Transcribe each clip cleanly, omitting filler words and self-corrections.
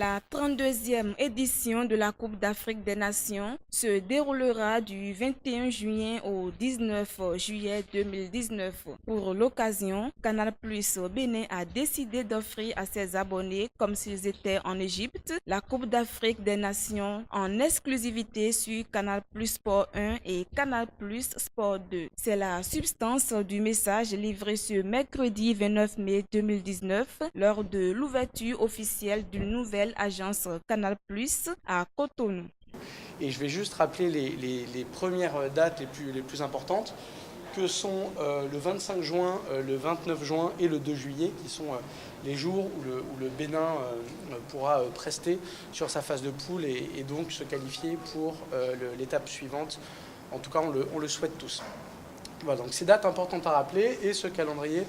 La 32e édition de la Coupe d'Afrique des Nations se déroulera du 21 juillet au 19 juillet 2019. Pour l'occasion, Canal+ Bénin a décidé d'offrir à ses abonnés, comme s'ils étaient en Égypte, la Coupe d'Afrique des Nations en exclusivité sur Canal+ Sport 1 et Canal+ Sport 2. C'est la substance du message livré ce mercredi 29 mai 2019 lors de l'ouverture officielle d'une nouvelle agence Canal+ à Cotonou. Et je vais juste rappeler les premières dates les plus importantes, que sont le 25 juin, le 29 juin et le 2 juillet, qui sont les jours où le Bénin pourra prester sur sa phase de poule et donc se qualifier pour l'étape suivante. En tout cas, on le souhaite tous. Voilà, donc ces dates importantes à rappeler et ce calendrier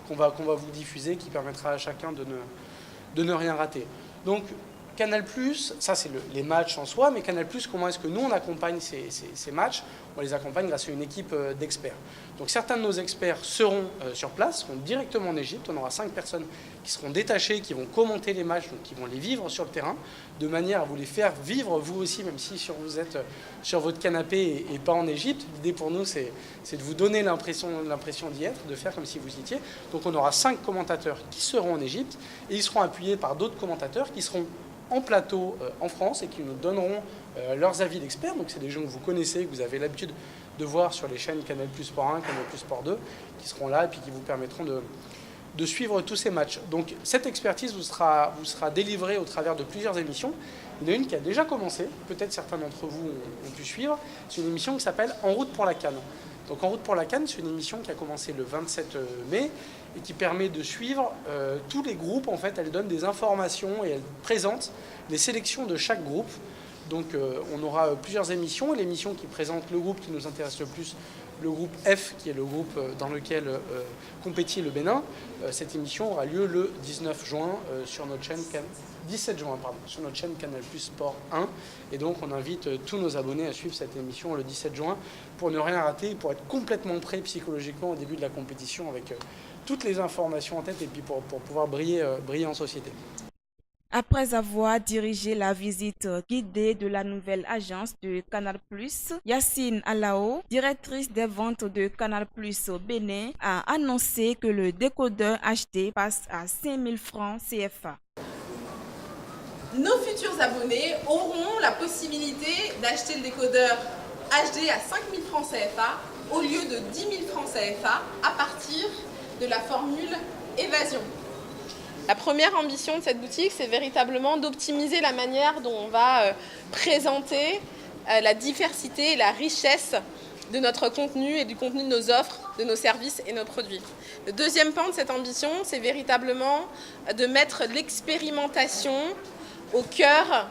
qu'on va vous diffuser qui permettra à chacun de ne rien rater. Donc Canal+, ça c'est les matchs en soi, mais Canal+, comment est-ce que nous on accompagne ces matchs? On les accompagne grâce à une équipe d'experts. Donc certains de nos experts seront sur place, seront directement en Égypte. On aura 5 personnes qui seront détachées, qui vont commenter les matchs, donc qui vont les vivre sur le terrain, de manière à vous les faire vivre vous aussi, même si vous êtes sur votre canapé et pas en Égypte. L'idée pour nous c'est de vous donner l'impression d'y être, de faire comme si vous y étiez. Donc on aura 5 commentateurs qui seront en Égypte et ils seront appuyés par d'autres commentateurs qui seront en plateau en France et qui nous donneront leurs avis d'experts. Donc c'est des gens que vous connaissez, que vous avez l'habitude de voir sur les chaînes Canal+ Sport 1, Canal+ Sport 2, qui seront là et puis qui vous permettront de suivre tous ces matchs. Donc cette expertise vous sera délivrée au travers de plusieurs émissions. Il y en a une qui a déjà commencé, peut-être certains d'entre vous ont pu suivre. C'est une émission qui s'appelle En route pour la CAN. Donc En route pour la CAN, c'est une émission qui a commencé le 27 mai et qui permet de suivre tous les groupes. En fait, elle donne des informations et elle présente les sélections de chaque groupe. Donc on aura plusieurs émissions. L'émission qui présente le groupe qui nous intéresse le plus, le groupe F, qui est le groupe dans lequel compétit le Bénin. Cette émission aura lieu le 19 juin sur notre chaîne 17 juin, sur notre chaîne Canal+ Sport 1. Et donc on invite tous nos abonnés à suivre cette émission le 17 juin pour ne rien rater, pour être complètement prêt psychologiquement au début de la compétition avec toutes les informations en tête et puis pour pouvoir briller en société. Après avoir dirigé la visite guidée de la nouvelle agence de Canal+, Yacine Alao, directrice des ventes de Canal+ Bénin, a annoncé que le décodeur HD passe à 5 000 francs CFA. Nos futurs abonnés auront la possibilité d'acheter le décodeur HD à 5 000 francs CFA au lieu de 10 000 francs CFA à partir de la formule évasion. La première ambition de cette boutique, c'est véritablement d'optimiser la manière dont on va présenter la diversité et la richesse de notre contenu et du contenu de nos offres, de nos services et nos produits. Le deuxième pan de cette ambition, c'est véritablement de mettre l'expérimentation au cœur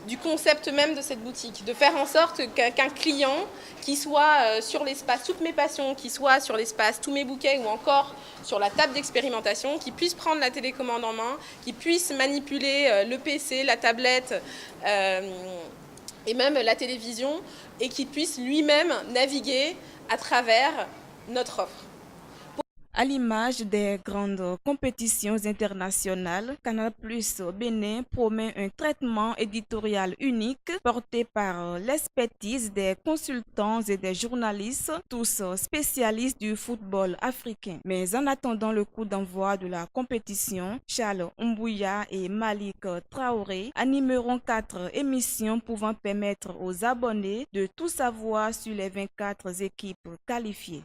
du concept même de cette boutique, de faire en sorte qu'un client qui soit sur l'espace Toutes mes passions, qui soit sur l'espace Tous mes bouquets ou encore sur la table d'expérimentation, qui puisse prendre la télécommande en main, qui puisse manipuler le PC, la tablette et même la télévision et qui puisse lui-même naviguer à travers notre offre. À l'image des grandes compétitions internationales, Canal+ Bénin promet un traitement éditorial unique porté par l'expertise des consultants et des journalistes, tous spécialistes du football africain. Mais en attendant le coup d'envoi de la compétition, Charles Mbouya et Malik Traoré animeront 4 émissions pouvant permettre aux abonnés de tout savoir sur les 24 équipes qualifiées.